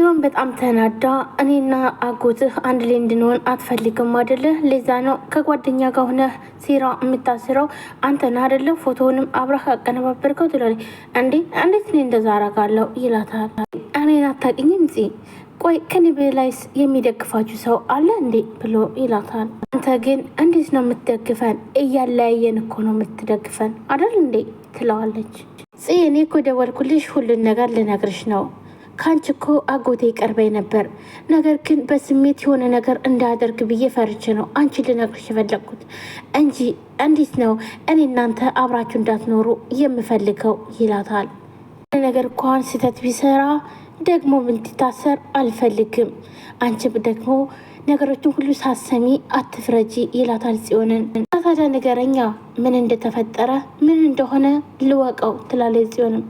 ጽዮን በጣም ተናዳ እኔና አጎትህ አንድ ላይ እንድንሆን አትፈልግም አይደለ? ለዛ ነው ከጓደኛ ጋር ሆነህ ሴራ የምታስረው አንተን አይደለ? ፎቶውንም አብረህ አቀነባበርከው ትላለች። እንዴት እኔ እንደዛ አረጋለሁ ይላታል። እኔን አታውቂኝም ጽ ቆይ ከኔ በላይስ የሚደግፋችሁ ሰው አለ እንዴ ብሎ ይላታል። አንተ ግን እንዴት ነው የምትደግፈን? እያለያየን እኮ ነው የምትደግፈን አይደል እንዴ ትለዋለች። ጽ እኔ እኮ ደወልኩልሽ ሁሉን ነገር ልነግርሽ ነው። ካንቺ እኮ አጎቴ ቀርበኝ ነበር፣ ነገር ግን በስሜት የሆነ ነገር እንዳያደርግ ብዬ ፈርቼ ነው አንቺ ልነግርሽ የፈለግኩት እንጂ እንዴት ነው እኔ እናንተ አብራችሁ እንዳትኖሩ የምፈልገው ይላታል። ነገር እንኳን ስህተት ቢሰራ ደግሞ እንድታሰር አልፈልግም። አንቺም ደግሞ ነገሮችን ሁሉ ሳሰሚ አትፍረጂ ይላታል ጽዮንን። ታዲያ ንገረኛ ምን እንደተፈጠረ ምን እንደሆነ ልወቀው ትላለች ጽዮንም።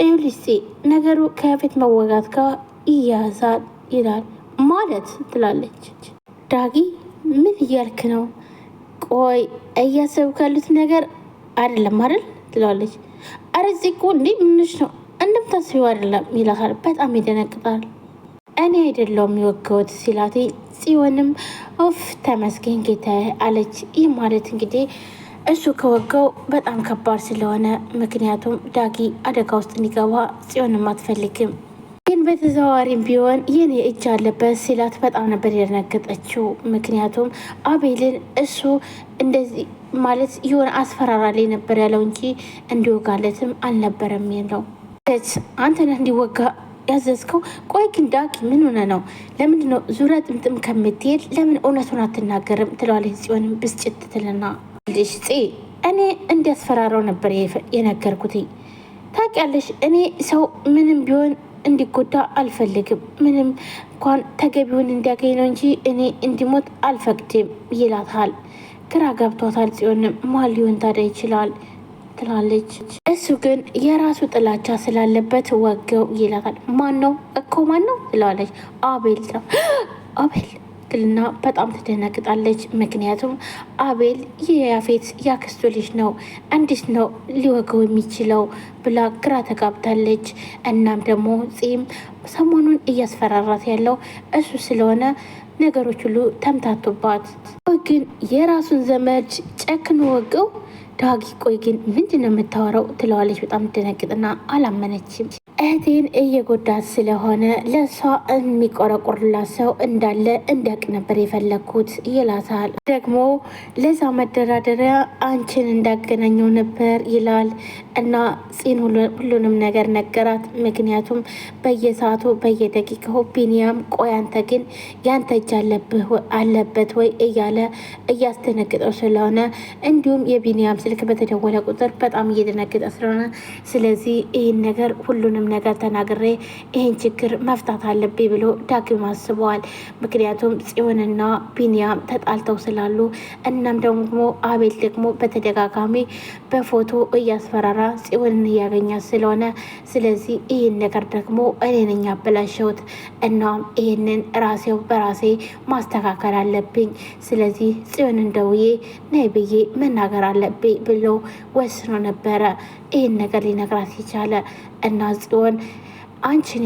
ይኸውልሽ ነገሩ ከፊት መወጋት ጋር ይያዛል ይላል። ማለት ትላለች ዳጊ። ምን እያልክ ነው? ቆይ እያሰብኩ ያሉት ነገር አይደለም አይደል ትላለች። አረ እዚህ እኮ እንዴ ምንሽ ነው እንደምታስቢው አይደለም ይላታል። በጣም ይደነግጣል። እኔ አይደለሁም የወገሁት ሲላት ጽዮንም ኦፍ ተመስገን ጌታዬ አለች። ይህ ማለት እንግዲህ እሱ ከወጋው በጣም ከባድ ስለሆነ ምክንያቱም ዳጊ አደጋ ውስጥ እንዲገባ ጽዮንም አትፈልግም። ግን በተዘዋዋሪም ቢሆን የኔ እጅ አለበት ሲላት በጣም ነበር የደነገጠችው። ምክንያቱም አቤልን እሱ እንደዚህ ማለት የሆነ አስፈራራ ላይ ነበር ያለው እንጂ እንዲወጋለትም አልነበረም ያለው። አንተ ነህ እንዲወጋ ያዘዝከው? ቆይ ግን ዳጊ ምን ሆነ ነው? ለምንድነው ዙሪያ ጥምጥም ከምትሄድ ለምን እውነቱን አትናገርም? ትለዋለች ጽዮንም ብስጭት ትልና ልሽ እኔ እንዲያስፈራራው ነበር የነገርኩት። ታውቂያለሽ እኔ ሰው ምንም ቢሆን እንዲጎዳ አልፈልግም። ምንም እንኳን ተገቢውን እንዲያገኝ ነው እንጂ እኔ እንዲሞት አልፈቅድም ይላታል። ግራ ገብቷታል። ጽዮንም ማን ሊሆን ታዲያ ይችላል ትላለች። እሱ ግን የራሱ ጥላቻ ስላለበት ወገው ይላታል። ማን ነው እኮ ማን ነው ትላለች። አቤል ነው። አቤል ትልና በጣም ትደነግጣለች። ምክንያቱም አቤል የያፌት ያክስቱ ልጅ ነው፣ እንዴት ነው ሊወገው የሚችለው ብላ ግራ ተጋብታለች። እናም ደግሞ ጺም ሰሞኑን እያስፈራራት ያለው እሱ ስለሆነ ነገሮች ሁሉ ተምታቱባት። ግን የራሱን ዘመድ ጨክኖ ወገው ዳጊ ቆይ ግን ምንድን ነው የምታወራው ትለዋለች። በጣም ትደነግጥና አላመነችም። እህቴን እየጎዳት ስለሆነ ለእሷ የሚቆረቆርላት ሰው እንዳለ እንዲያውቅ ነበር የፈለግኩት ይላታል። ደግሞ ለዛ መደራደሪያ አንቺን እንዳገናኘው ነበር ይላል እና ፂን ሁሉንም ነገር ነገራት። ምክንያቱም በየሰዓቱ በየደቂቃው ቢኒያም ቆይ አንተ ግን ያንተ እጅ አለበት ወይ እያለ እያስደነግጠው ስለሆነ እንዲሁም የቢኒያም ስልክ በተደወለ ቁጥር በጣም እየደነገጠ ስለሆነ ስለዚህ ይህን ነገር ሁሉንም ነገር ተናግሬ ይህን ችግር መፍታት አለብኝ ብሎ ዳግም አስበዋል። ምክንያቱም ጽዮንና ቢኒያም ተጣልተው ስላሉ እናም ደግሞ አቤል ደግሞ በተደጋጋሚ በፎቶ እያስፈራራ ጽዮንን እያገኛት ስለሆነ ስለዚህ ይህን ነገር ደግሞ እኔ ነኝ ያበላሸሁት እናም ይህንን ራሴው በራሴ ማስተካከል አለብኝ። ስለዚህ ጽዮንን ደውዬ ነይ ብዬ መናገር አለብኝ ብሎ ወስኖ ነበረ ይህን ነገር ሊነግራት የቻለ እና ጽዮን አንቺን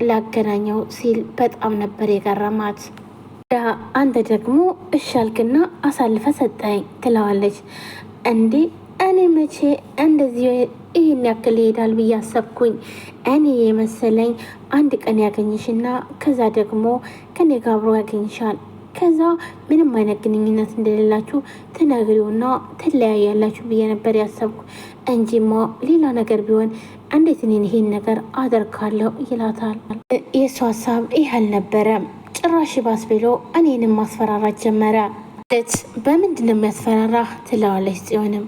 ላገናኘው ሲል በጣም ነበር የገረማት። አንተ ደግሞ እሻልክና አሳልፈ ሰጠኝ ትለዋለች። እንዴ እኔ መቼ እንደዚህ ይህን ያክል ይሄዳል ብዬ አሰብኩኝ። እኔ የመሰለኝ አንድ ቀን ያገኝሽና ከዛ ደግሞ ከኔ ጋር አብሮ ያገኝሻል ከዛ ምንም አይነት ግንኙነት እንደሌላችሁ ትነግሪውና ትለያያላችሁ ብዬ ነበር ያሰብኩ እንጂማ ሌላ ነገር ቢሆን እንዴት እኔን ይሄን ነገር አደርጋለሁ ይላታል። የእሱ ሀሳብ ይህ አልነበረም። ጭራሽ ባስ ብሎ እኔንም ማስፈራራት ጀመረ። በምንድን ነው የሚያስፈራራ ትለዋለች ጽዮንም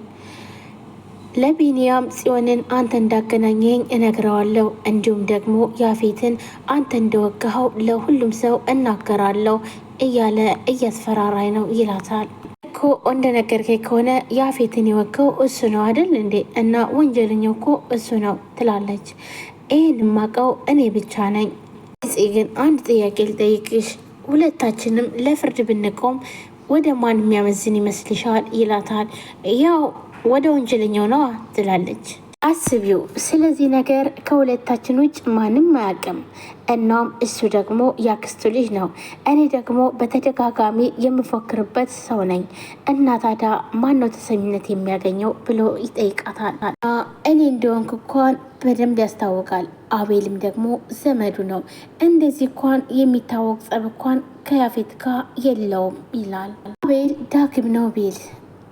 ለቢኒያም ጽዮንን አንተ እንዳገናኘኝ እነግረዋለሁ፣ እንዲሁም ደግሞ ያፌትን አንተ እንደወጋኸው ለሁሉም ሰው እናገራለሁ እያለ እያስፈራራኝ ነው ይላታል። እኮ እንደነገርከኝ ከሆነ ያፌትን የወጋው እሱ ነው አይደል እንዴ? እና ወንጀለኛው እኮ እሱ ነው ትላለች። ይህን የማውቀው እኔ ብቻ ነኝ። ግን አንድ ጥያቄ ልጠይቅሽ፣ ሁለታችንም ለፍርድ ብንቆም ወደ ማን የሚያመዝን ይመስልሻል ይላታል። ያው ወደ ወንጀለኛው ነው ትላለች። አስቢው። ስለዚህ ነገር ከሁለታችን ውጭ ማንም አያውቅም። እናም እሱ ደግሞ ያክስቱ ልጅ ነው። እኔ ደግሞ በተደጋጋሚ የምፎክርበት ሰው ነኝ እና ታዲያ ማን ነው ተሰሚነት የሚያገኘው ብሎ ይጠይቃታል። እኔ እንደሆንኩ እንኳን በደንብ ያስታውቃል። አቤልም ደግሞ ዘመዱ ነው። እንደዚህ እንኳን የሚታወቅ ጸብ እንኳን ከያፌት ጋር የለውም ይላል። አቤል ዳግም ነው ቢል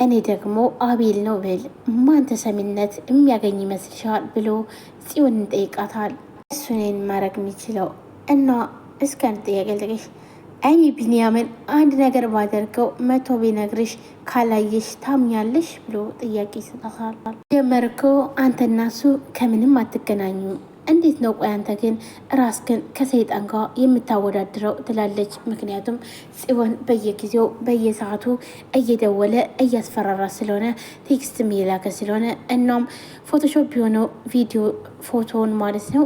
እኔ ደግሞ አቤል ነው ብል ማን ተሰሚነት የሚያገኝ ይመስልሻል ብሎ ጽዮን እንጠይቃታል። እሱን ማድረግ የሚችለው እና እስከ አንድ ጥያቄ ልጠይቅሽ፣ እኔ ቢንያምን አንድ ነገር ባደርገው መቶ ቢነግርሽ ካላየሽ ታምኛለሽ ብሎ ጥያቄ ይሰጣታል። ጀመርከው አንተና እሱ ከምንም አትገናኙም። እንዴት ነው ቆይ አንተ ግን ራስህን ከሰይጣን ጋር የምታወዳድረው ትላለች። ምክንያቱም ጽዮን በየጊዜው በየሰዓቱ እየደወለ እያስፈራራ ስለሆነ ቴክስትም እየላከ ስለሆነ እናም ፎቶሾፕ የሆነው ቪዲዮ ፎቶውን ማለት ነው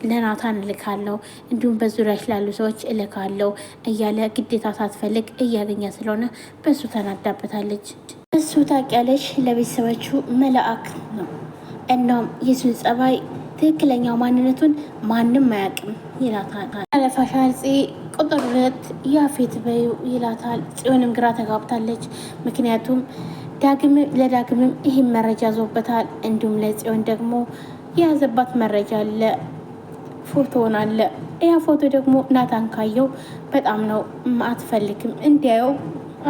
ለናታን እልካለሁ እንዲሁም በዙሪያሽ ላሉ ሰዎች እልካለሁ እያለ ግዴታ ሳትፈልግ እያገኘ ስለሆነ በሱ ተናዳበታለች። እሱ ታውቂያለሽ ለቤተሰቦቹ መልአክ ነው። እናም የሱን ጸባይ ትክክለኛው ማንነቱን ማንም አያውቅም ይላታል። አለፋሻል ቁጥር 2 ያፌት በዩ ይላታል። ጽዮንም ግራ ተጋብታለች። ምክንያቱም ለዳግምም ይህን መረጃ ዞበታል። እንዲሁም ለጽዮን ደግሞ የያዘባት መረጃ አለ፣ ፎቶውን አለ። ያ ፎቶ ደግሞ ናታን ካየው በጣም ነው አትፈልግም እንዲያየው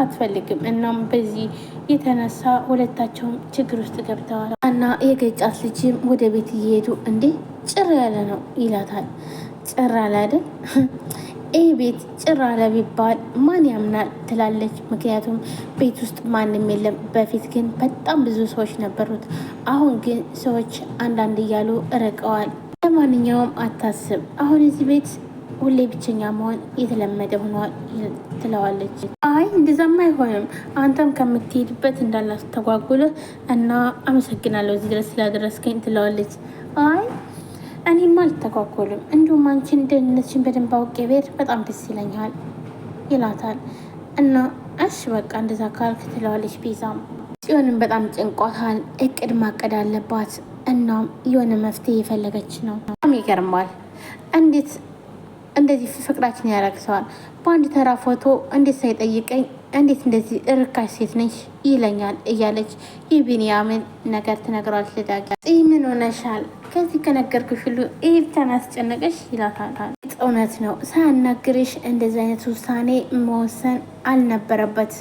አትፈልግም። እናም በዚህ የተነሳ ሁለታቸውም ችግር ውስጥ ገብተዋል እና የገጫት ልጅም ወደ ቤት እየሄዱ እንዴ ጭር ያለ ነው ይላታል። ጭር አለ አይደል? ይህ ቤት ጭር አለ ቢባል ማን ያምናል ትላለች። ምክንያቱም ቤት ውስጥ ማንም የለም። በፊት ግን በጣም ብዙ ሰዎች ነበሩት። አሁን ግን ሰዎች አንዳንድ እያሉ ርቀዋል። ለማንኛውም አታስብ፣ አሁን እዚህ ቤት ሁሌ ብቸኛ መሆን የተለመደ ሆኗል ትለዋለች። አይ እንደዛም አይሆንም፣ አንተም ከምትሄድበት እንዳላስተጓጉልህ እና አመሰግናለሁ እዚህ ድረስ ስላደረስከኝ ትለዋለች። አይ እኔማ አልተጓጎልም፣ እንዲሁም አንቺን ደህንነትሽን በደንብ አውቄ ብሄድ በጣም ደስ ይለኛል ይላታል። እና እሺ በቃ እንደዛ ካልክ ትለዋለች። ቤዛም ጽዮንም በጣም ጭንቋታል። እቅድ ማቀድ አለባት። እናም የሆነ መፍትሄ የፈለገች ነው። በጣም ይገርማል። እንዴት እንደዚህ ፍቅራችን ያረግሰዋል። በአንድ ተራ ፎቶ እንዴት ሳይጠይቀኝ እንዴት እንደዚህ እርካሽ ሴት ነች ይለኛል እያለች የቢንያምን ነገር ትነግረዋለች ለዳጊ። ምን ሆነሻል? ከዚህ ከነገርኩሽ ሁሉ ይህ ብቻ ያስጨነቀሽ ይላታል። እውነት ነው፣ ሳያናግርሽ እንደዚህ አይነት ውሳኔ መወሰን አልነበረበት